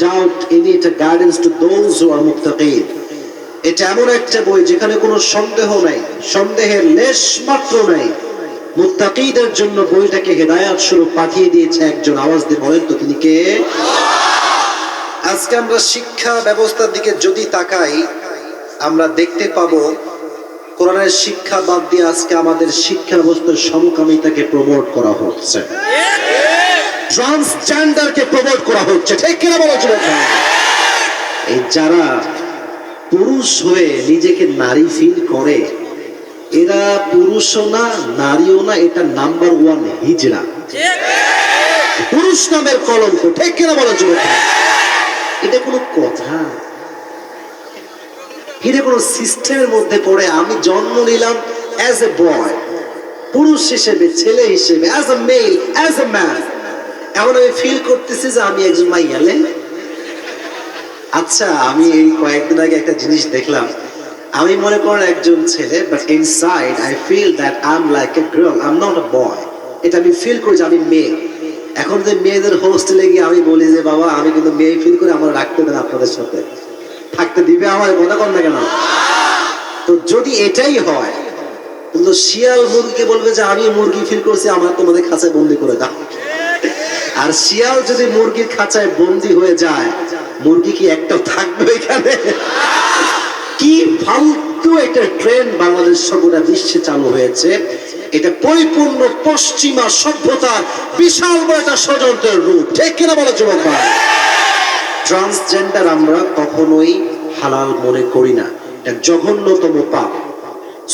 doubt in it a guidance to those who are muttaqin. এটা এমন একটা বই যেখানে কোনো সন্দেহ নাই, সন্দেহের লেশ মাত্র নাই। মুত্তাকিদের জন্য বইটাকে হেদায়েত স্বরূপ পাঠিয়ে দিয়েছে একজন। আওয়াজ দিয়ে বলেন তো তিনি কে? আজকে আমরা শিক্ষা ব্যবস্থার দিকে যদি তাকাই, আমরা দেখতে পাবো কোরআনের শিক্ষা বাদ দিয়ে আজকে আমাদের শিক্ষা ব্যবস্থার সমকামিতাকে প্রমোট করা হচ্ছে, ট্রান্সজেন্ডারকে প্রমোট করা হচ্ছে। ঠিক কিনা বলো যুবক ভাই? এই যারা পুরুষ হয়ে নিজেকে নারী ফিল করে, এরা পুরুষও না নারীও না, এটা নাম্বার 1 হিজড়া, পুরুষ নামের কলঙ্ক। ঠিক কিনা বলো যুবক ভাই? এটা কোনো কথা? এটা কোনো সিস্টেমের মধ্যে পড়ে? আমি জন্ম নিলাম অ্যাজ এ বয়, পুরুষ হিসেবে, ছেলে হিসেবে, as a male, as a man. এখন আমি ফিল করতেছি যে আমি একজন মাইয়ালে। আচ্ছা, আমি এই কয়েকদিন আগে একটা জিনিস দেখলাম। আমি মনে করেন একজন ছেলে, but inside I feel that I am like a girl, I am not a boy. এটা আমি ফিল করি যে আমি মেয়ে। এখন যে মেয়েদের হোস্টেলে গিয়ে আমি বলি যে বাবা আমি কিন্তু মেয়ে ফিল করে, আমার রাখতে দেন, আপনাদের সাথে থাকতে দিবে, আমার কথা কর না কেন? তো যদি এটাই হয়, কিন্তু শিয়াল মুরগিকে বলবে যে আমি মুরগি ফিল করছি, আমার তোমাদের খাঁচায় বন্দি করে দাও। আর শিয়াল যদি মুরগির খাঁচায় বন্দি হয়ে যায়, মুরগি কি একটাও থাকবে এখানে? কি ফালতু একটা ট্রেন্ড বাংলাদেশ গোটা বিশ্বে চালু হয়েছে। এটা পরিপূর্ণ পশ্চিমা সভ্যতার বিশাল বড় একটা ষড়যন্ত্রের রূপ। ঠিক কিনা বলো যুবক ভাই? ট্রান্সজেন্ডার আমরা কখনোই হালাল মনে করি না, এটা জঘন্যতম পাপ।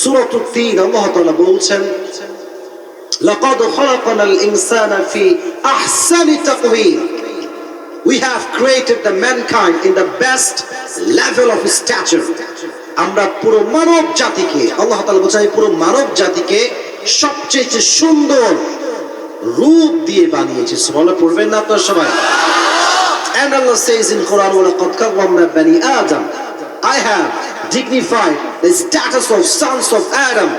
সূরাতুত তিন আল্লাহ তাআলা বলছেন, লাকাদ খালাকনাল ইনসানা ফি আহসানি তাকওয়িম, we have created the mankind in the best level of stature. আমরা পুরো মানব জাতিকে, আল্লাহ তাআলা বলেন পুরো মানব জাতিকে সবচেয়ে সুন্দর রূপ দিয়ে বানিয়েছি। সুবহানাল্লাহ পড়বেন না আপনারা সবাই? And Allah says in Quran, وَلَقَدْ كَرَّمْنَا بَنِي آدَمَ, I have dignified the status of sons of Adam.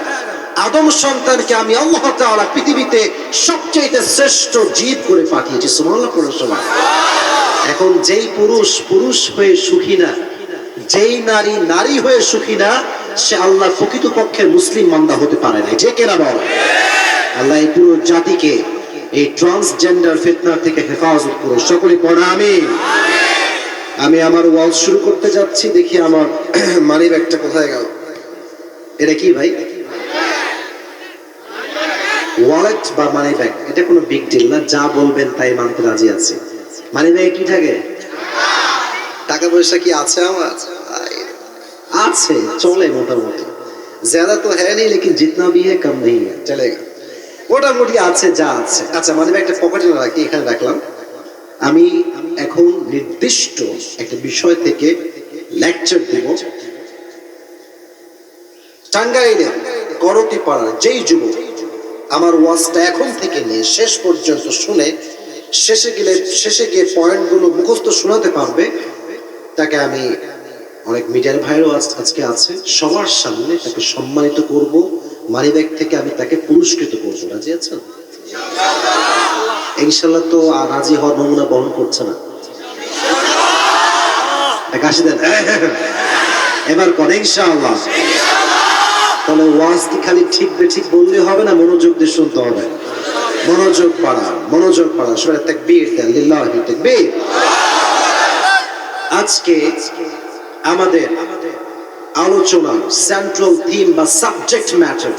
আদম সন্তানকে আমি আল্লাহ তাআলা পৃথিবীতে সবচেয়ে শ্রেষ্ঠ জীব করে পাঠিয়েছি। সুবহানাল্লাহ পড়ুন সবাই। এখন যেই পুরুষ পুরুষ হয়ে সুখী না, যেই নারী নারী হয়ে সুখী না, সে আল্লাহ প্রকৃতপক্ষে মুসলিম বান্দা হতে পারে না। ঠিক কিনা বল? আল্লাহ এই পুরো জাতিকে এই ট্রান্সজেন্ডার ফিতনা থেকে হেফাজত করুন। সকলে পড়া আমিন। আমি আমার ওয়াজ শুরু করতে যাচ্ছি, দেখি আমার মানি ব্যাগটা কোথায় গেল। এটা কি ভাই? ওয়ালেট বা মানি ব্যাগ, এটা কোনো বিগ ডিল না, যা বলবেন তাই মানতে রাজি আছে। মানি ব্যাগে কি থাকে? টাকা পয়সা কি আছে? আমার আছে, চলে মোটামুটি। জ্যাদা তো হ্যাঁ নেই, লেকিন জিতনা ভি হ্যাঁ কম নেই হ্যাঁ, চলেগা। মোটামুটি আছে, যা আছে। আচ্ছা, মানি ব্যাগটা পকেটে রাখি, এখানে রাখলাম। আমি এখন নির্দিষ্ট একটা বিষয় থেকে লেকচার দেব। টাঙ্গাইলে করতি পাড়ার যেই যুবক আমার ওয়াজটা এখন থেকে নিয়ে শেষ পর্যন্ত শুনে শেষে গিয়ে পয়েন্টগুলো মুখস্থ শোনাতে পারবে, তাকে আমি, অনেক মিডিয়ার ভাইরাও আজকে আছে, সবার সামনে তাকে সম্মানিত করব। মানিব্যাগ থেকে আমি তাকে পুরস্কৃত করবো। রাজি আছেন? ইনশাল্লাহ। তো রাজি হওয়ার নমুনা বহন করছে না, কাশি দেন এবার করে ইনশাআল্লাহ। তাহলে ওয়াজ কি খালি ঠিক বেঠিক বললে হবে না, মনোযোগ দিয়ে শুনতে হবে। মনোযোগ বাড়ান, মনোযোগ বাড়ান। সবাই তাকবীর দেন, লিল্লাহি তাকবীর। আজকে আমাদের আলোচনা সেন্ট্রাল থিম বা সাবজেক্ট ম্যাটার,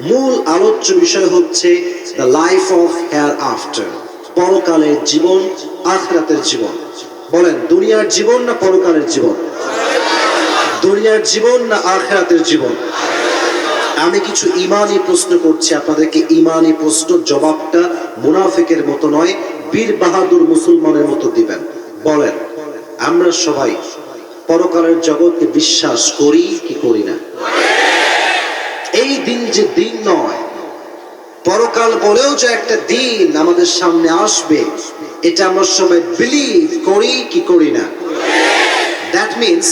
মূল আলোচ্য বিষয় হচ্ছে the life of hair after, পরকালের জীবন, আখিরাতের জীবন। বলেন, দুনিয়ার জীবন না পরকালের জীবন? দুনিয়ার জীবন না আখিরাতের জীবন? আমি কিছু ইমানি প্রশ্ন করছি আপনাদেরকে। ইমানি প্রশ্ন জবাবটা মুনাফিকের মতো নয়, বীর বাহাদুর মুসলমানের মতো দিবেন। বলেন, আমরা সবাই পরকালের জগৎকে বিশ্বাস করি কি করি না? এই দিন যে দিন নয়, পরকাল বলেও যে একটা দিন আমাদের সামনে আসবে, এটা আমরা সবাই বিলিভ করি কি করি না? That means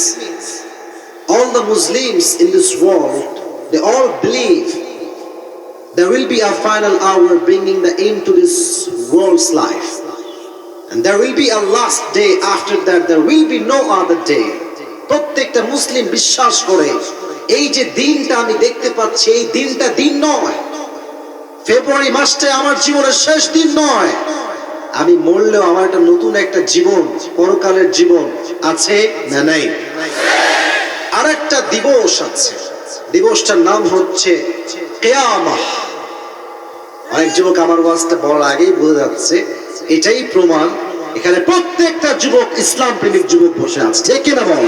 all the Muslims in this world, they all believe there will be a final hour bringing the end to this world's life. and there will be a last day, after that there will be no other day. প্রত্যেকটা মুসলিম বিশ্বাস করে এই যে দিনটা আমি দেখতে পাচ্ছি, এই দিনটা দিন নয়। ফেব্রুয়ারি মাসটা আমার জীবনের শেষ দিন নয়। আমি মরলেও আমার একটা নতুন একটা জীবন, পরকালের জীবন আছে না নাই? আর একটা দিবস আছে, দিবসটার নাম হচ্ছে কিয়ামah। অনেক যুবক আমার ওয়াজটা বলার আগেই বোঝা যাচ্ছে এটাই প্রমাণ এখানে প্রত্যেকটা যুবক ইসলাম প্রেমিক যুবক বসে আছে, ঠিক কিনা বল?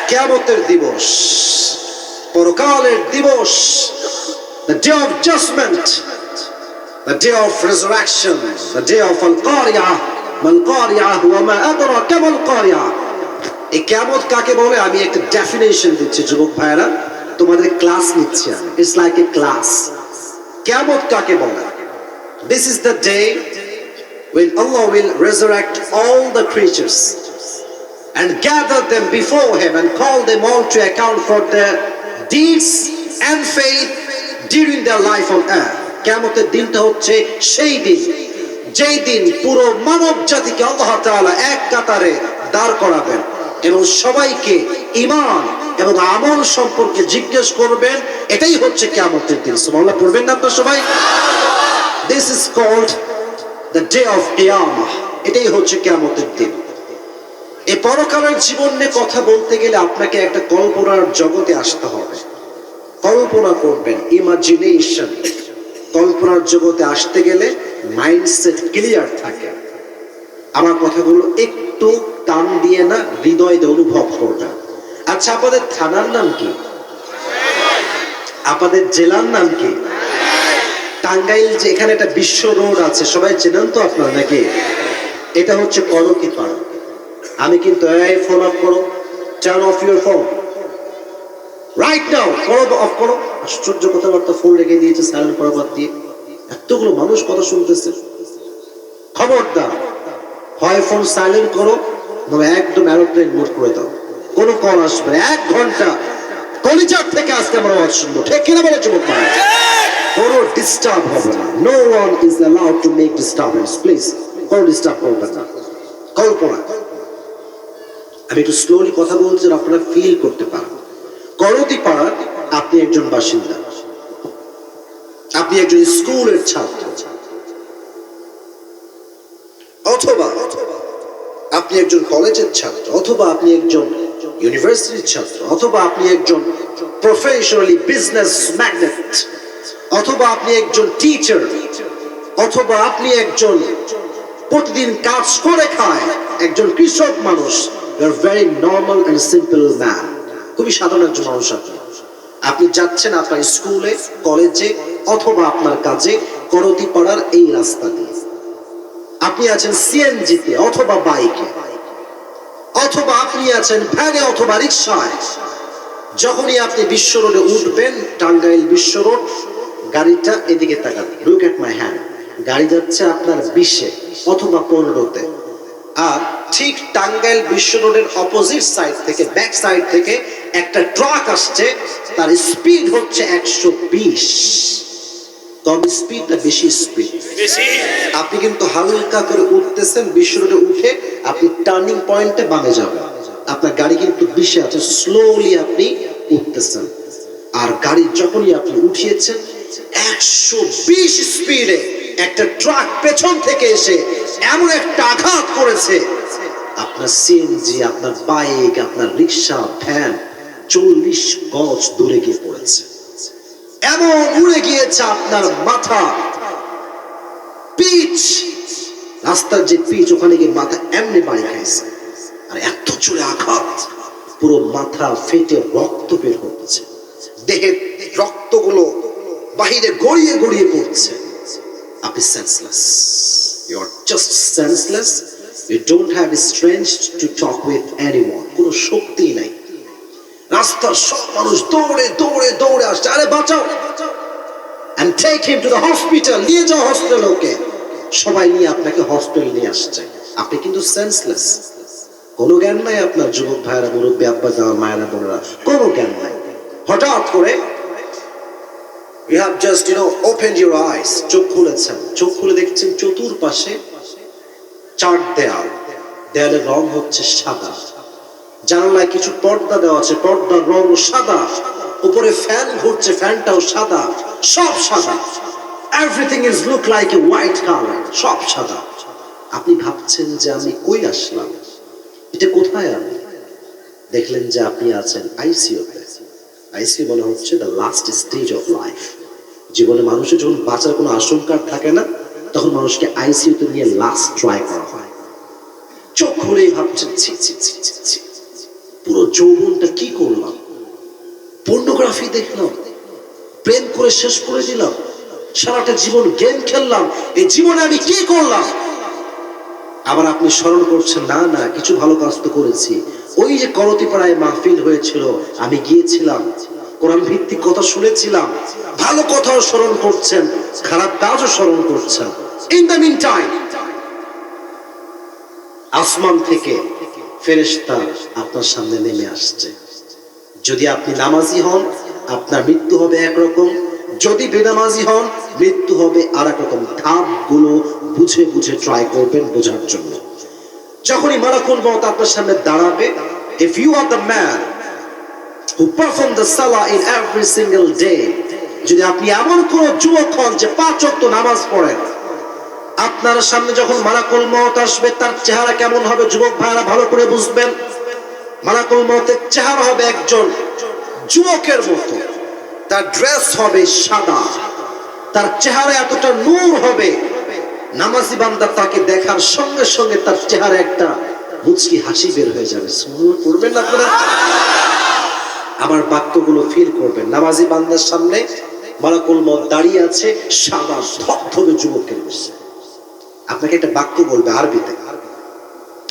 কিয়ামতের দিবস, পরকালের দিবস, the day of judgment, the day of resurrection, the day of al-qari'ah, mal qari'ah wa ma adraka mal qari'ah। এই কিয়ামত কাকে বলে আমি একটা ডেফিনেশন দিচ্ছি যুবক ভাইরা, তোমাদের ক্লাস নিচ্ছি আমি, ইটস লাইক এ ক্লাস। কিয়ামত কাকে বলে? This is the day when Allah will resurrect all the creatures and gather them before Him and call them all to account for their deeds and faith during their life on earth. কিয়ামতের দিনটা হচ্ছে সেই দিন যেই দিন পুরো মানব জাতিকে আল্লাহ তাআলা এক কাতারে দাঁড় করাবেন এবং সবাইকে ঈমান এবং আমল সম্পর্কে জিজ্ঞেস করবেন। এটাই হচ্ছে কিয়ামতের দিন। সুবহানাল্লাহ পড়বেন না আপনারা সবাই? This is called the day of Qiyamah। এটাই হচ্ছে কিয়ামতের দিন। এই পরকালের জীবন নিয়ে কথা বলতে গেলে আপনাকে একটা কল্পনার জগতে আসতে হবে। কল্পনা করবেন, ইমাজিনেশন। কল্পনার জগতে আসতে গেলে মাইন্ডসেট ক্লিয়ার থাকে। আমার কথাগুলো একটু টান দিয়ে না, হৃদয় দিয়ে অনুভব করবেন। আচ্ছা, আপনাদের থানার নাম কি? আপনাদের জেলার নাম কি? টাঙ্গাইল যে এখানে একটা বিশ্ব রোড আছে, সবাই চেনেন তো আপনারা নাকি? এটা হচ্ছে কলকিপাড়া। আমি কিন্তু এই ফোন অফ করো, turn off your phone right now, phone off করো। আশ্চর্য কথাবার্তা, ফোন রেখে দিয়েছে সাইলেন্ট করা বাদ দিয়ে। এতগুলো মানুষ কথা শুনতেছে। খবরদার, হয় ফোন সাইলেন্ট করো তবে একদম এরোপ্লেন মোড করে দাও, কোনো কল আসবে না। 1 ঘন্টা কলিজার থেকে আজকে আমরা আওয়াজ শুনবো, ঠিক কিনা বলে যুবক ভাই? কোনো ডিস্টার্ব হবে না। No one is allowed to make disturbance, please. কোনো ডিস্টার্ব করবেন না। কল্পনা, আমি একটু স্লোলি কথা বলছি, আপনারা ফিল করতে পারেন। করতিপাড়ার আপনি একজন বাসিন্দা, আপনি একজন স্কুলের ছাত্র, অথবা আপনি একজন কলেজের ছাত্র, অথবা আপনি একজন ইউনিভার্সিটির ছাত্র, অথবা আপনি একজন প্রফেশনালি বিজনেস ম্যাগনেট, অথবা আপনি একজন টিচার, অথবা আপনি একজন প্রতিদিন কাজ করে খায় একজন কৃষক মানুষ। You are very normal and simple man. খুবই সাধারণ একজন মানুষ। আপনি যাচ্ছেন আপনার স্কুলে, কলেজে, অথবা আপনার কাজে করতিপাড়ার এই রাস্তা দিয়ে। আপনি আছেন সিএনজিতে অথবা বাইকে, অথবা আপনি আছেন ভ্যানে অথবা রিক্সায়। যখনই আপনি বিশ্ব রোডে উঠবেন, টাঙ্গাইল বিশ্ব রোড, গাড়িটা এদিকে তাকান, লুক এট মাই হ্যান্ড। গাড়ি যাচ্ছে আপনার 20-এ অথবা 15-তে। আর ঠিক টাঙ্গাইল বিশ্ব রোডের অপোজিট সাইড থেকে, ব্যাক সাইড থেকে একটা ট্রাক আসছে, তার স্পিড হচ্ছে 120। কম স্পিড না বেশি স্পিড? আপনি কিন্তু হালকা করে উঠতেছেন, বিশ্ব রোডে উঠে আপনি টার্নিং পয়েন্টে বামে যাবেন। আপনার গাড়ি কিন্তু 20-এ আছে, স্লোলি আপনি উঠতেছেন। আর গাড়ি যখনই আপনি উঠিয়েছেন, 120 স্পিডে একটা ট্রাক পেছন থেকে এসে এমন একটা আঘাত করেছে, আপনার সিএনজি, আপনার বাইক, আপনার রিক্সা, ভ্যান 40 গজ দূরে গিয়ে পড়েছে। এমন উড়ে গিয়েছে আপনার মাথা, পিচ, রাস্তার যে পিচ, ওখানে গিয়ে মাথা এমনি বাড়ি খাইছে। আর এত জোরে আঘাত, পুরো মাথা ফেটে রক্ত বের হচ্ছে, দেহের রক্তগুলো বাহিরে গড়িয়ে গড়িয়ে পড়ছে। আপনি senseless, you are just senseless. You don't have strength to talk with anyone. কোনো শক্তি নাই। রাস্তার সব মানুষ দৌড়ে দৌড়ে দৌড়ে আসছে, আরে বাঁচাও, and take him to the hospital, নিয়ে যাও হসপিটালে ওকে। সবাই নিয়ে আপনাকে হসপিটাল নিয়ে আসছে। আপনি কিন্তু সেন্সলেস, কোনো জ্ঞান নাই আপনার। যুবক ভাইয়েরা, মুরব্বী আব্বা যাওয়া, মায়েরা বোনেরা, কোনো জ্ঞান নাই। হঠাৎ করে you have just opened your eyes, চোখ খুলেছেন। চোখ খুলে দেখছেন চতুর্পাশে চার দেয়াল, দেয়ালের রং হচ্ছে সাদা, জানালায় কিছু পর্দা দেওয়া আছে, পর্দার রং সাদা, উপরে ফ্যান ঘুরছে, ফ্যানটাও সাদা, সব সাদা। Everything is look like a white colour, সব সাদা। আপনি ভাবছেন যে আমি কই আসলাম, এটা কোথায় আমি? দেখলেন যে আপনি আছেন আইসিইউতে। আইসিইউ মনে হচ্ছে the last stage of life. জীবনে মানুষের যখন বাঁচার কোনো আশঙ্কা থাকে না, তখন মানুষকে আইসিইউতে নিয়ে লাস্ট ট্রাই করা হয়। চোখ খুলেই ভাবছেন ছি ছি ছি ছি ছি, পুরো যৌবনটা কি করলাম, পর্নোগ্রাফি দেখলাম, প্রেম করে শেষ করে দিলাম, সারাটা জীবন গেম খেললাম, এই জীবনে আমি কি করলাম? আবার আপনি স্মরণ করছেন না না কিছু ভালো কাজ তো করেছি, ওই যে করতিপাড়ায় মাহফিল হয়েছিল, আমি গিয়েছিলাম, কোরআন ভিত্তিক কথা শুনেছিলাম, ভালো কথাও স্মরণ করছেন, খারাপ কাজও স্মরণ করছেন। ইন দ্য মিন টাইম আসমান থেকে ফেরেশতা আপনার সামনে নেমে আসছে। যদি আপনি নামাজি হন আপনার মৃত্যু হবে একরকম, যদি বেনামাজি হন মৃত্যু হবে আর এক রকম। ধাপগুলো বুঝে বুঝে ট্রাই করবেন বোঝার জন্য। যখনই মালাকুল মউত আপনার সামনে দাঁড়াবে, if you are the man who perform the salah in every single day, যদি আপনি এমন কোন যুবক হন যে 5 ওয়াক্ত নামাজ পড়েন, আপনার সামনে যখন মালাকুল মউত আসবে তার চেহারা কেমন হবে যুবক ভাইরা ভালো করে বুঝবেন। মালাকুল মউতের চেহারা হবে একজন যুবকের মতো, তার ড্রেস হবে সাদা, তার চেহারা এতটা নূর হবে, নামাজি বান্দা তাকে দেখার সঙ্গে সঙ্গে তার চেহারা একটা মুচকি হাসি বের হয়ে যাবে। সুবহানাল্লাহ পড়বেন না আপনারা? আমার বাক্যগুলো ফিল করবেন। নামাজি বান্দার সামনে মালাকুল মউত দাঁড়িয়ে আছে সাদা ধবধবে যুবকের বেশে। আপনাকে একটা বাক্য বলবে আরবিতে।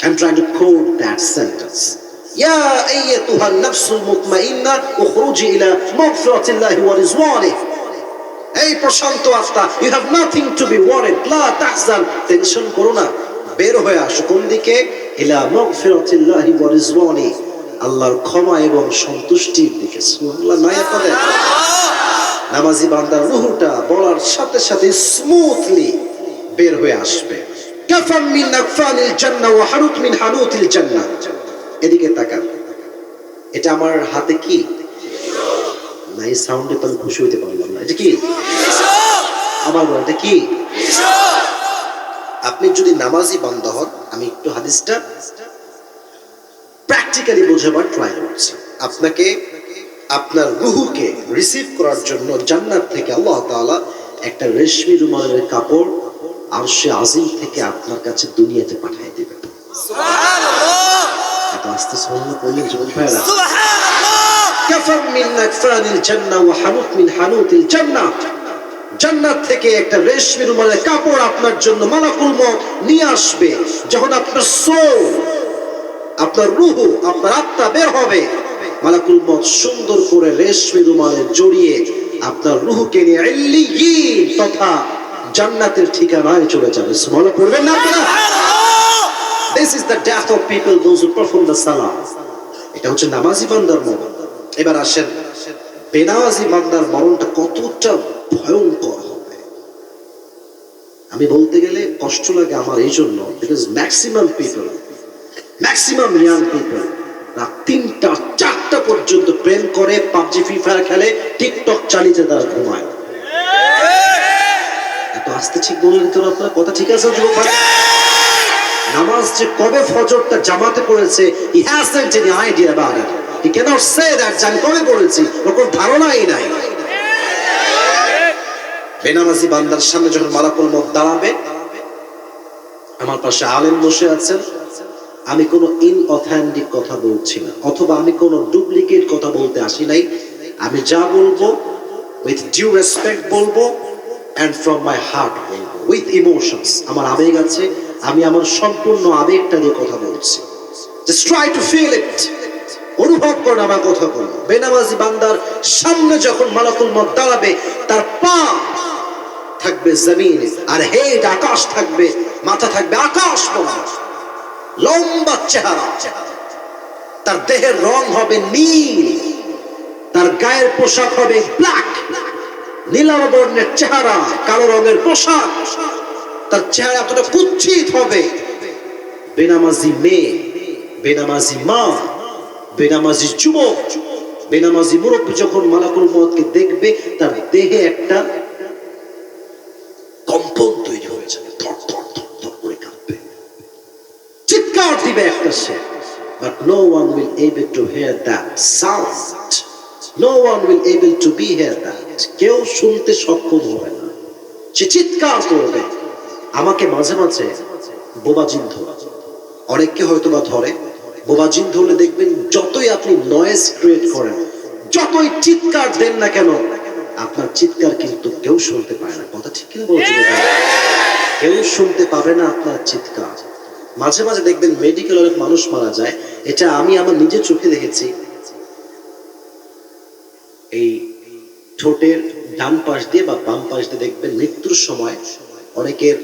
I'm trying to quote that sentence. Ya ayyatuha an-nafsul mutma'inna ukhruji ila maghfiratillahi wa rizwanihi. এই প্রশান্ত আত্মা, you have nothing to be worried, la tahzan, tension করো না, বের হয়ে আসো কোন দিকে? ইলা মাগফিরাতিল্লাহি ওয়া রিজওয়ানিহি, আল্লাহর ক্ষমা এবং সন্তুষ্টির দিকে। সুবহানাল্লাহ নাই আপনাদের? নামাজি বান্দার রূহটা বলার সাথে সাথে স্মুথলি বের হয়ে আসবে। কাফাম মিন আকফানিল জান্নাহ ওয়া হানুত মিন হানুতিল জান্নাহ। এদিকে তাকান, এটা আমার হাতে কি? নাই সাউন্ডে তো আমি খুশি হইতে পারলাম না। এটা কি? আমার বলেন এটা কি? আপনি যদি নামাজি বান্দা হন, আমি একটু হাদিসটা প্র্যাকটিক্যালি বোঝাবার ট্রাই করছি। আপনাকে আপনার রূহকে রিসিভ করার জন্য জান্নাত থেকে আল্লাহ তাআলা একটা রেশমি রুমালের কাপড় আরশে আজিম থেকে আপনার কাছে দুনিয়াতে পাঠিয়ে দিবেন। সুবহানাল্লাহ! এত আস্তে সুবহানাল্লাহ বললেন জীবন ভাইরা। সুবহানাল্লাহ! কাফাম মিন আকফানিল জান্নাহ ওয়া হানুত মিন হানুতিল জান্নাহ। জান্নাত থেকে একটা রেশমি রুমালের কাপড় আপনার জন্য মালাকুল মউত নিয়ে আসবে। যখন আপনার সোল, আপনার রূহ, আপনার আত্মা বের হবে, মালাকুল মউত সুন্দর করে রেশমি রুমালে জড়িয়ে আপনার রূহকে নিয়ে ইল্লিয়িন তথা জান্নাতের ঠিকানায় চলে যাবে। সুবহানাল্লাহ পড়বেন না আপনারা? This is the death of people those who perform the salah. এটা হচ্ছে নামাজি বান্দার মরণ। এবার আসেন বেনামাজি বান্দার মরণটা কতটা ভয়ঙ্কর হবে। আমি বলতে গেলে কষ্ট লাগে আমার এই জন্য, because maximum people, maximum young people রাত 3টা 4টা পর্যন্ত প্রেম করে, পাবজি ফ্রি ফায়ার খেলে, টিকটক চালিয়ে তারা ঘুমায়। এত আস্তে ঠিক বললেন তো আপনারা? কথা ঠিক আছে যুবক ভাই? নামাজ যে কবে ফজরটা জামাতে পড়েছে, he hasn't any idea about it. He cannot say that আমি কবে পড়েছি, ওর কোনো ধারণাই নাই। বেনামাজি বান্দার সামনে যখন মালাকুল মউত দাঁড়াবে, আমার পাশে আলেম বসে আছেন, আমি কোনো ইনঅথেন্টিক কথা বলছি না, অথবা আমি কোনো ডুপ্লিকেট কথা বলতে আসি নাই। আমি যা বলবো উইথ ডিউ রেসপেক্ট বলবো, and from my heart বলবো, with emotions। আমার আবেগ আছে, আমি আমার সম্পূর্ণ আবেগটা দিয়ে কথা বলছি। Just try to feel it, অনুভব করুন আমার কথা বলবো। বেনামাজি বান্দার সামনে যখন মালাকুল মউত দাঁড়াবে, তার পা থাকবে জমিনে আর হেড আকাশ থাকবে, মাথা থাকবে আকাশ সমান, লম্বা চেহারা, তার দেহের রং হবে নীল, তার গায়ের পোশাক হবে ব্ল্যাক, নীলাভ বর্ণের চেহারা, কালো রঙের পোশাক, তার চেহারা এতটা কুৎসিত হবে, বেনামাজি মেয়ে, বেনামাজি মা, বেনামাজি যুবক, বেনামাজি মুরব্বী যখন মালাকুল মউতকে দেখবে তার দেহে একটা কম্পন তৈরি হয়ে যাবে, থর থর থর থর করে কাঁপবে, চিৎকার দিবে একটা সে। But no one will able to hear that sound. No one will able to be hear that. কেউ শুনতে সক্ষম হবে না, সে চিৎকার করবে। আমাকে মাঝে মাঝে বোবাজিন ধরে, অনেককে হয়তো বা ধরে, বোবাজিন ধরলে দেখবেন যতই আপনি নয়েজ ক্রিয়েট করেন, যতই চিৎকার দেন না কেন, আপনার চিৎকার কিন্তু কেউ শুনতে পায় না। কথা ঠিক কিনা বলছেন? কেউ শুনতে পাবে না আপনার চিৎকার। মাঝে মাঝে দেখবেন মেডিকেল অনেক মানুষ মারা যায়, এটা আমি আমার নিজের চোখে দেখেছি। এই ঠোঁটের ডান পাশ দিয়ে বা বাম পাশ দিয়ে দেখবেন মৃত্যুর সময় অনেকের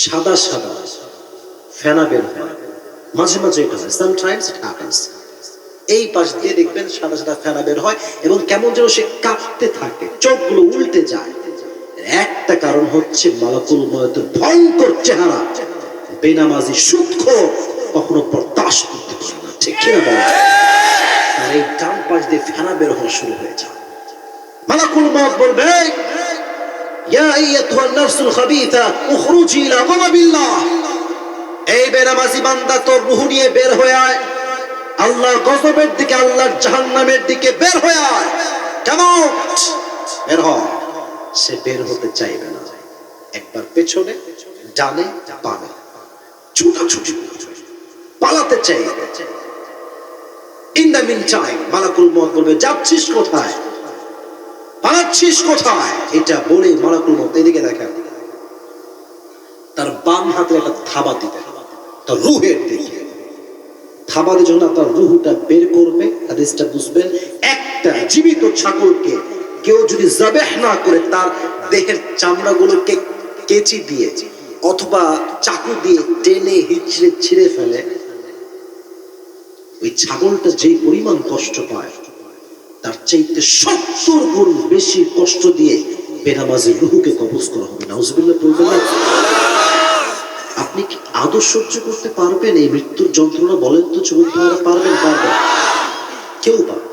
সাদা সাদা ফেনা বের হয়, মাঝে মাঝে এটা হয়, সামটাইমস ইট হ্যাপেন্স। এই পাশ দিয়ে দেখবেন সাদা সাদা ফেনা বের হয় এবং কেমন যেন সে কাঁপতে থাকে, চোখগুলো উল্টে যায়। একটা কারণ হচ্ছে মালাকুল মউতের ভয়ঙ্কর চেহারা বেনামাজি সুদখোর কখনো বরদাস্ত করতে পারে না, ঠিক কিনা বলেন? আর এই ডান পাশ দিয়ে ফেনা বের হওয়া শুরু হয়ে যায়। মালাকুল মউত বলবে, ইয়া আইয়াতুহান নাফসুল খাবিথা উখরুজি ইলা গাযাবিল্লাহ, এই বেনামাজি বান্দা তোর রূহ নিয়ে বের হয়ে আয়, আল্লাহর গজবের দিকে, আল্লাহর জাহান্নামের দিকে বের হয়ে আয়। কেমন বের হয়? সে বের হতে চাইবে না, একবার পেছনে, ডানে, বামে ছুটাছুটি পালাতে চাইবে। ইন দ্য মিন টাইম মালাকুল মউত বলবে, যাচ্ছিস কোথায়, পালাচ্ছিস কোথায়? এটা বলে মালাকুল মউত এদিকে দেখেন, তার বাম হাতে একটা থাবা দিবে তার রূহের দিকে। থাবা দিয়ে যখন আপনার রূহটা বের করবে, হাদিসটা বুঝবেন, একটা জীবিত ছাগলকে কেউ যদি যাবেহ না করে তার দেহের চামড়াগুলোকে কেচি দিয়ে অথবা চাকু দিয়ে টেনে হিচড়ে ছিঁড়ে ফেলে, ওই ছাগলটা যেই পরিমাণ কষ্ট পায় তার চাইতে 70 গুণ বেশি কষ্ট দিয়ে বেনামাজি রূহকে কবজ করা হবে। নাউজুবিল্লাহ বলবেন না? আপনি কি আদৌ সহ্য করতে পারবেন এই মৃত্যুর যন্ত্রণা? বলেন তো যুবক ভাইরা, পারবেন? পারবেন? কেউ পারবে?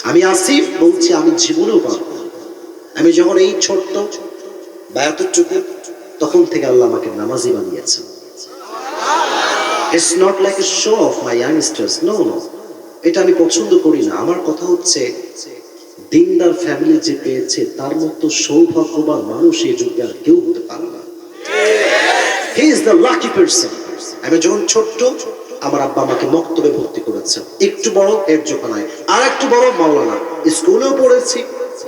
আমি আসিফ বলছি, আমি জীবনেও পারব। আমি যখন এই ছোট্ট বা এতটুকু, তখন থেকে আল্লাহ আমাকে নামাজি বানিয়েছেন। It's not like a show of my youngsters. No, no. এটা আমি পছন্দ করি না। আমার কথা হচ্ছে, দিনদার ফ্যামিলি যে পেয়েছে তার মতো সৌভাগ্যবান মানুষ এই যুগে আর কেউ হতে পারে না। He is the lucky person. আমি যখন ছোট্ট, আমার আব্বা আমাকে মক্তবে ভর্তি করেছেন, একটু বড় এর জোখানায়, আর একটু বড় মাওলানা। স্কুলেও পড়েছি,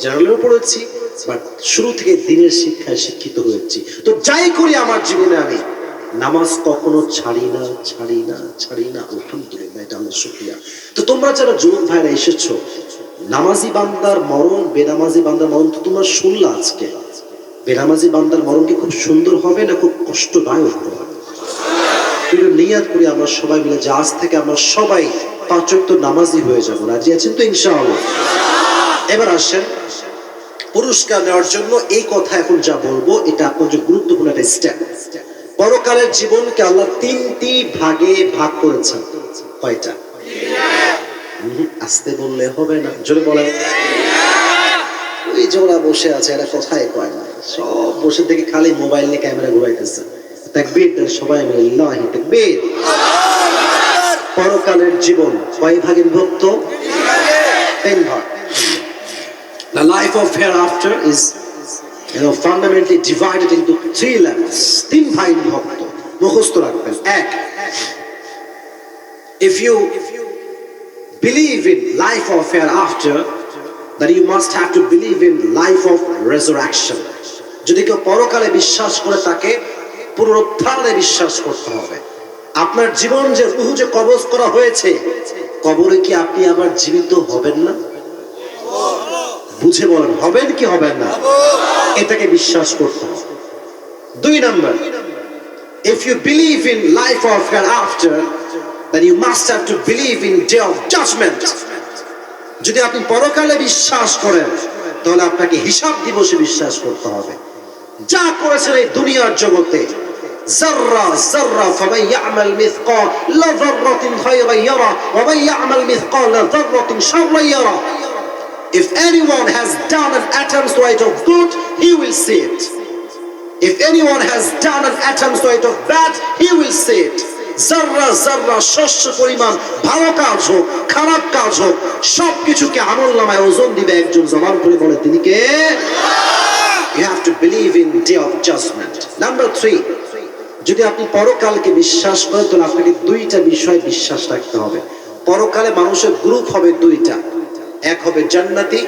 জেনারেলেও পড়েছি, বাট শুরু থেকে দিনের শিক্ষায় শিক্ষিত হয়েছি। তো যাই করি আমার জীবনে, আমি নামাজ কখনো ছাড়ি না, ছাড়ি না, ছাড়ি না। আলহামদুলিল্লাহ, এটা আমার শুকরিয়া। তো তোমরা যারা যুবক ভাইরা এসেছো, নামাজি বান্দার মরণ, বেনামাজি বান্দার মরণ তো তোমরা শুনলা আজকে। বেনামাজি বান্দার মরণ কি খুব সুন্দর হবে না খুব কষ্টদায়ক হবে? নিয়াত করি আমরা সবাই মিলে যে আজ থেকে আমরা সবাই 5 ওয়াক্ত নামাজি হয়ে যাবো। রাজি আছেন তো ইনশাআল্লাহ? এবার আসেন পুরস্কার নেওয়ার জন্য। এই কথা এখন যা বলবো এটা আপনার যে গুরুত্বপূর্ণ একটা স্টেপ। পরকালের জীবনকে আল্লাহ 3টি ভাগে ভাগ করেছেন। কয়টা? আস্তে বললে হবে না, জোরে বলেন। ওই জোড়া বসে আছে, এরা কথাই কয় না, সব বসে থেকে খালি মোবাইল নিয়ে ক্যামেরা ঘুরাইতেছে। তাকবীর দেন সবাই মিলে, আল্লাহু তাকবীর। পরকালের জীবন কয় ভাগে বিভক্ত? 3 ভাগ। The life of hereafter is, fundamentally divided into 3 levels. 3 ভাগে বিভক্ত, মুখস্থ রাখবেন। 1, if you believe in life of hereafter, that you must have to believe in life of resurrection. যদি কেউ পরকালে বিশ্বাস করে তাকে পুনরুত্থানে বিশ্বাস করতে হবে। আপনার জীবন যে রূহ যে কবজ করা হয়েছে, কবরে কি আপনি আবার জীবিত হবেন না? বুঝে বলেন, হবেন কি হবেন না? এটাকে বিশ্বাস করতে হবে। 2 number, if you believe in life of hereafter, then you must have to believe in day of judgment. যদি আপনি পরকালে বিশ্বাস করেন তাহলে আপনাকে হিসাব দিবসে বিশ্বাস করতে হবে। যা করেছেন এই দুনিয়ার জগতে যাররা যাররা ফামান ইয়ামাল মিসকালা যাররাতিন খায়রান ইয়ারা ওয়া মান ইয়ামাল মিসকালা যাররাতিন শাররান ইয়ারা। If anyone has done an atom's weight of good, he will see it. If anyone has done an atom's weight of bad, he will see it. যাররা যাররা শস্য পরিমাণ ভালো কাজ হোক খারাপ কাজ হোক সবকিছুকে আমলনামায় ওজন দিবে একজন। জবান করে বলে তিনি কে? You have to believe in day of judgment. Number 3, যদি আপনি পরকালকে বিশ্বাস করেন তাহলে আপনাকে দুইটা বিষয় বিশ্বাস রাখতে হবে। পরকালে মানুষের গ্রুপ হবে দুইটা, এক হবে জান্নাতি,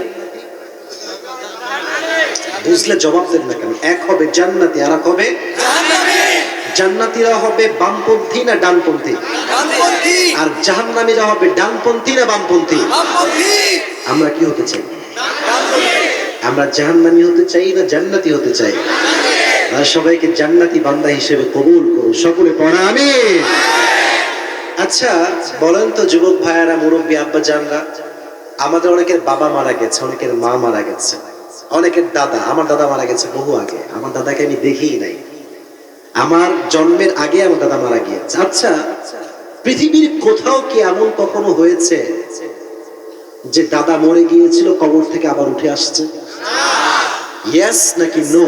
বুঝলে জবাব দেন না কেন? এক হবে জান্নাতি আর এক হবে জাহান্নামী। জান্নাতীরা হবে বামপন্থী না ডানপন্থী? ডানপন্থী। আর জাহান্নামীরা হবে ডানপন্থী না বামপন্থী? বামপন্থী। আমরা কি হতে চাই? আমরা জাহান্নামী হতে চাই না জান্নাতি হতে চাই? আর সবাইকে জান্নাতি বান্দা হিসেবে কবুল করুন, সকলে পড়া আমিন। আচ্ছা বলেন তো যুবক ভাইয়ারা, মুরব্বী আব্বা জানরা, আমাদের অনেকের বাবা মারা গেছে, অনেকের মা মারা গেছে, অনেকের দাদা, আমার দাদা মারা গেছে বহু আগে, আমার দাদাকে আমি দেখিই নাই, আমার জন্মের আগে আমার দাদা মারা গিয়েছে। আচ্ছা পৃথিবীর কোথাও কি এমন কখনো হয়েছে যে দাদা মরে গিয়েছিল কবর থেকে আবার উঠে আসছে? ইয়েস নাকি নো?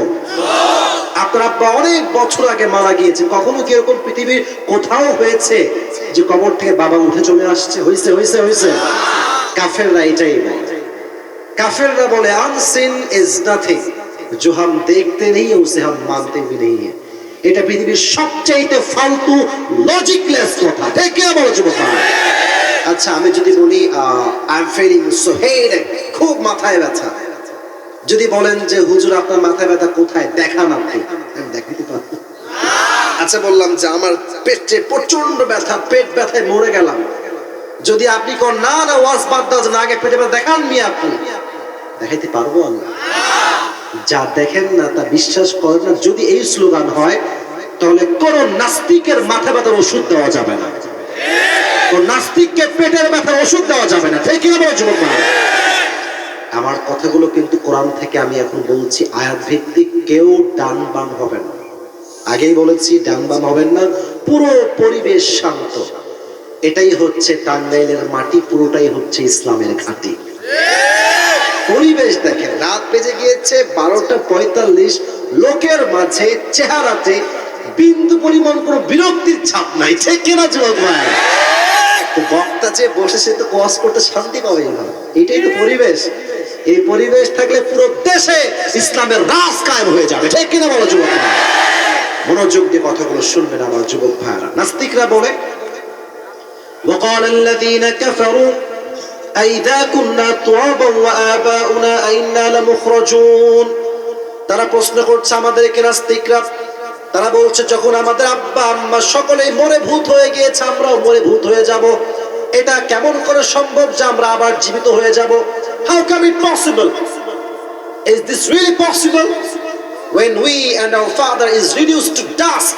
আপনার আব্বা অনেক বছর আগে মারা গিয়েছে, কখনো কি এরকম পৃথিবীর কোথাও হয়েছে যে কবর থেকে বাবা উঠে চলে আসছে? হয়েছে হয়েছে হয়েছে। কাফেররা এটাই বলে, কাফেররা বলে আনসিন ইজ নাথিং जो हम देखते नहीं है उसे हम मानते भी नहीं है। এটা পৃথিবীর সবচেয়ে ফালতু লজিকলেস কথা, ঠিক কি বলো যুবক? আচ্ছা আমি যদি বলি I am feeling so headache, খুব মাথায় ব্যথা, যদি বলেন যে হুজুর আপনার মাথায় ব্যথা কোথায় দেখান, আপনি আমি দেখাতে পারবো। আচ্ছা বললাম যে আমার পেটে প্রচন্ড ব্যথা, পেট ব্যথায় মরে গেলাম, যদি আপনি কোন না না ওয়াজ বাদ দাও না আগে পেটে ব্যথা দেখান মি, আপনি দেখাইতে পারবো আমি? যা দেখেন না তা বিশ্বাস করেন না, যদি এই স্লোগান হয় তাহলে কোন নাস্তিকের মাথা ব্যথার ওষুধ দেওয়া যাবে না, কোন নাস্তিককে পেটের ব্যথার ওষুধ দেওয়া যাবে না, ঠিক কি না যুবক? আমার কথাগুলো কিন্তু কোরআন থেকে আমি এখন বলছি, আয়াত ভিত্তিক, কেউ ডান বাম হবেন না, আগেই বলেছি ডান বাম হবেন না, পুরো পরিবেশ শান্ত। এটাই হচ্ছে টাঙ্গাইলের মাটি, পুরোটাই হচ্ছে ইসলামের ঘাঁটি। পরিবেশ দেখেন, রাত বেজে গিয়েছে 12:45, লোকের মাঝে চেহারাতে বিন্দু পরিমাণ কোনো বিরক্তির ছাপ নাই, ঠিক কিনা যুবক ভাই? বক্তা যে বসে সে তো ওয়াজ করতে শান্তি পাবে না, এটাই তো পরিবেশ। এই পরিবেশ থাকলে পুরো দেশে ইসলামের রাজ কায়েম হয়ে যাবে, ঠিক কিনা বলো যুবক ভাই? মনোযোগ দিয়ে কথাগুলো শুনবেন আমার যুবক ভাইরা। নাস্তিকরা বলে وقال الذين كفروا أئذا كنا ترابا وآباؤنا أئنا لمخرجون। তারা প্রশ্ন করছে আমাদেরকে নাস্তিকরা, তারা বলছে যখন আমাদের আব্বা আম্মা সকলেই মরে ভূত হয়ে গিয়েছে আমরাও মরে ভূত হয়ে যাব, এটা কেমন করে সম্ভব যে আমরা আবার জীবিত হয়ে যাব? How come it possible? Is this really possible? When we and our father is reduced to dust,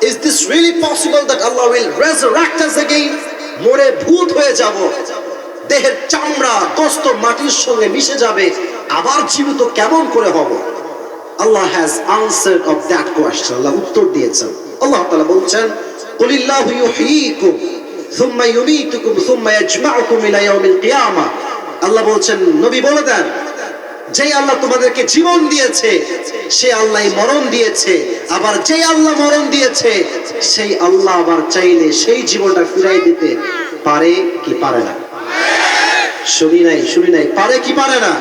is this really possible that Allah will resurrect us again? মরে ভূত হয়ে যাব, দেহের চামড়া গোস্ত মাটির সঙ্গে মিশে যাবে, আবার জীবিত কেমন করে হব? Allah has answered of that question. আল্লাহ উত্তর দিয়েছেন। আল্লাহ তাআলা বলছেন কুলিল্লাহু ইউহয়িকুম সুম্মা ইউমীতুকুম সুম্মা ইয়াজমাউকুম ইলা ইয়াউমিল কিয়ামা। আল্লাহ বলছেন নবী বলে দেন, যে আল্লাহ তোমাদেরকে জীবন দিয়েছে সেই আল্লাহই মরণ দিয়েছে, আবার যে আল্লাহ মরণ দিয়েছে সেই আল্লাহ আবার চাইলে সেই জীবনটা ফিরাই দিতে পারে কি পারে না? শুনি নাই, পারে কি পারে না?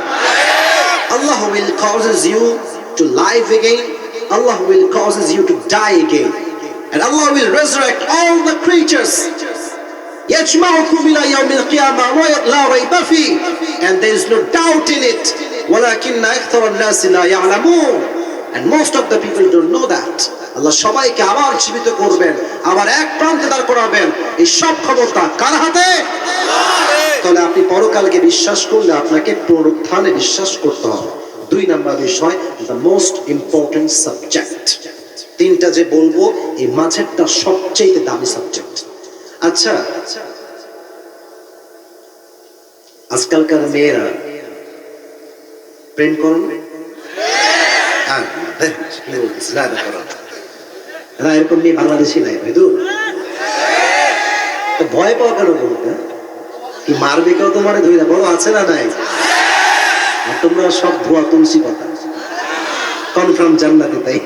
Allah will causes you to live again, Allah will causes you to die again, and Allah will resurrect all the creatures. يجمعكم إلى يوم القيامة لا ريب فيه, and there is no doubt in it. ولكن أكثر الناس لا يعلمون, and most of the people don't know that. আল্লাহ সবাইকে আবার জীবিত করবেন, আবার এক প্রান্তে দাঁড় করাবেন, এই সব ক্ষমতা কার হাতে? তাহলে আপনি পরকালকে বিশ্বাস করলে আপনাকে পুনরুত্থানে বিশ্বাস করতে হবে। 2 নাম্বার বিষয়, the most important subject। তিনটা যে বলবো এই মাঝেরটা সবচেয়ে দামি সাবজেক্ট। আচ্ছা আজকালকার মেয়েরা প্রেম করুন, না এরকম মেয়ে বাংলাদেশি নাই ভাই, দূর। ভয় পাওয়া কেন বলতে? কি মারবে কেউ তোমার ধরে? বড় আছে না নাই? আর তোমরা সব ভুয়া তুলসী কথা, কনফার্ম জান্নাতি। তাই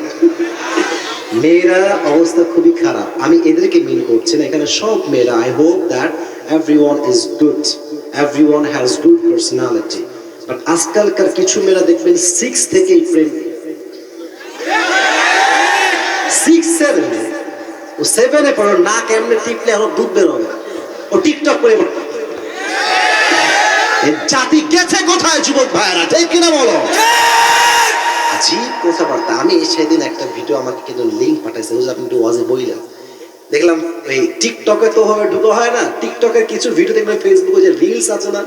মেয়েরা অবস্থা খুবই খারাপ। আমি এদেরকে মিন করছি না, এখানে সব মেয়েরা। I hope that everyone is good, everyone has good personality. But আজকালকার কিছু মেয়েরা দেখবেন 6 থেকেই প্রেম, 6 7 ও 7-এ পড়ো না, কেমনে টিপলে আরো দুধ বের হবে, ও টিকটক করে। জাতি গেছে কোথায় যুবক ভাইয়েরা, ঠিক কিনা বলো? আজীব কথাবার্তা। আমি সেদিন একটা ভিডিও আমাকে কিন্তু লিঙ্ক পাঠাইছে, আপনি একটু ওয়াজে বইলেন, দেখলাম এই টিকটকে তো ভাবে ঢুকো হয় না, টিকটকের কিছু ভিডিও দেখবেন, ফেসবুকে যে রিলস আছে না,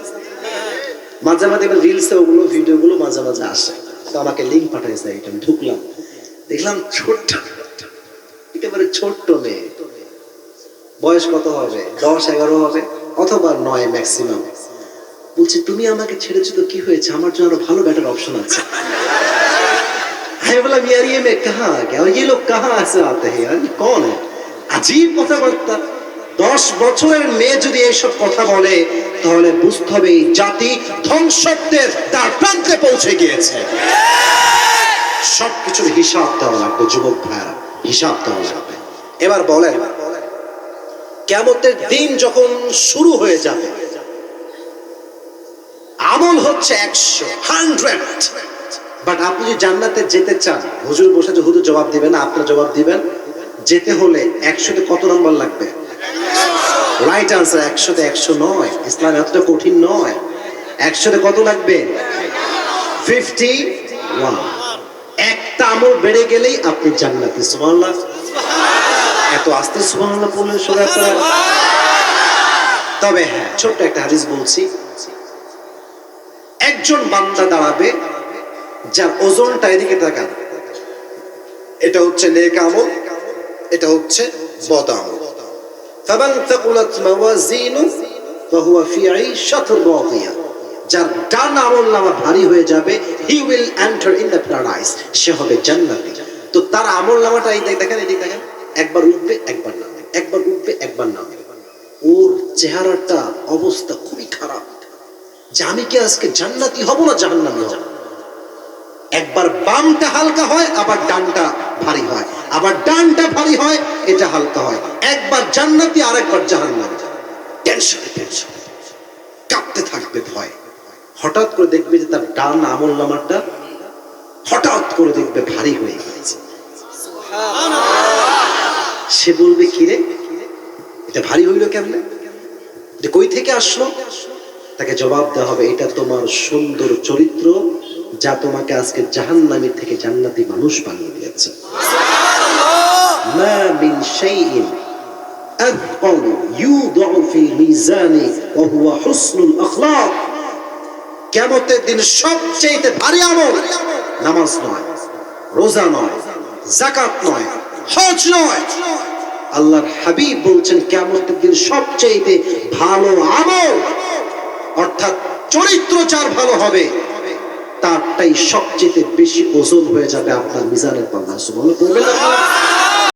মাঝে মাঝে রিলসে ওগুলো ভিডিওগুলো মাঝে মাঝে আসে। তো আমাকে লিঙ্ক পাঠাইছে, এটা আমি ঢুকলাম, দেখলাম ছোট্ট, একেবারে ছোট্ট মেয়ে, বয়স কত হবে, 10-11 হবে অথবা 9 ম্যাক্সিমাম। বলছে তুমি আমাকে ছেড়েছো তো কি হয়েছে, আমার জন্য আরো ভালো বেটার অপশন আছে। बोला यार ये मैं कहाँ आ गया और ये लोग कहाँ से आते हैं यार, ये कौन है? अजीब কথাবার্তা। 10 বছরের মেয়ে যদি এইসব কথা বলে তাহলে বুঝতে হবে এই জাতি ধ্বংসের তার প্রান্তে পৌঁছে গিয়েছে। সবকিছুর হিসাব দেওয়া লাগবে যুবক ভাইরা, হিসাব দেওয়া লাগবে। এবার বলেন, কিয়ামতের দিন যখন শুরু হয়ে যাবে, আমল হচ্ছে 100 বাট আপনি যদি জান্নাতে যেতে চান, হুজুর বসে যে হুজুর জবাব দিবেন না, আপনারা জবাব দিবেন। যেতে হলে 100-তে কত নম্বর লাগবে? রাইট আনসার 100-তে 100 নয়। ইসলাম এতটা কঠিন নয়। 100-তে কত লাগবে? 51। একটা আমল বেড়ে গেলেই আপনি জান্নাতি। সুবহানাল্লাহ। এত আস্তে সুবহানাল্লাহ বললেন সবাই আপনারা। তবে হ্যাঁ, ছোট্ট একটা হাদিস বলছি। একজন বান্দা দাঁড়াবে যার ওজনটা এদিকে তাকান, এটা হচ্ছে নেক আমল, এটা হচ্ছে বদ আমল। ফামান তাকুলাত মাওয়াজিনু ফাহুয়া ফি আইশাতির রাদিয়া, যার ডান আমলনামা ভারী হয়ে যাবে, he will enter in the paradise, সে হবে জান্নাতি। তো তার আমলনামাটা এই দেখেন, এদিকে দেখেন, একবার উঠবে একবার নামবে, একবার উঠবে একবার নামবে। ওর চেহারাটা অবস্থা খুবই খারাপ, যে আমি কি আজকে জান্নাতি হব না জাহান্নামী হব। একবার বামটা হালকা হয়, আবার ডানটা ভারী হয়, আবার ডানটা ভারী হয়, এটা হালকা হয়। একবার জান্নাতি আর একবার জাহান্নামী। টেনশন টেনশন, কাঁপতে থাকবে ভয়। হঠাৎ করে দেখবে যে তার ডান আমলনামাটা হঠাৎ করে দেখবে ভারী হয়ে গেছে। সে বলবে কিরে, এটা ভারী হইলো কেমনে, এটা কই থেকে আসলো? তাকে জবাব দেওয়া হবে, এটা তোমার সুন্দর চরিত্র যা তোমাকে আজকে জাহান্নামী থেকে জান্নাতি মানুষ বানিয়ে দিয়েছে। মা মিন শাইইন আযকাল ইউদাউ ফি মিজানি ওয়া হুয়া হুসনুল আখলাক। কিয়ামতের দিন সবচেয়ে ভারী আমল নামাজ নয়, রোজা নয়, যাকাত নয়, হজ নয়। আল্লাহর হাবিব বলছেন কিয়ামতের দিন সবচেয়ে ভালো আমল, অর্থাৎ চরিত্র যার ভালো হবে তারটাই সবচেয়ে বেশি ওজন হয়ে যাবে আপনার মিজানের পাল্লায়। সুবহানাল্লাহ।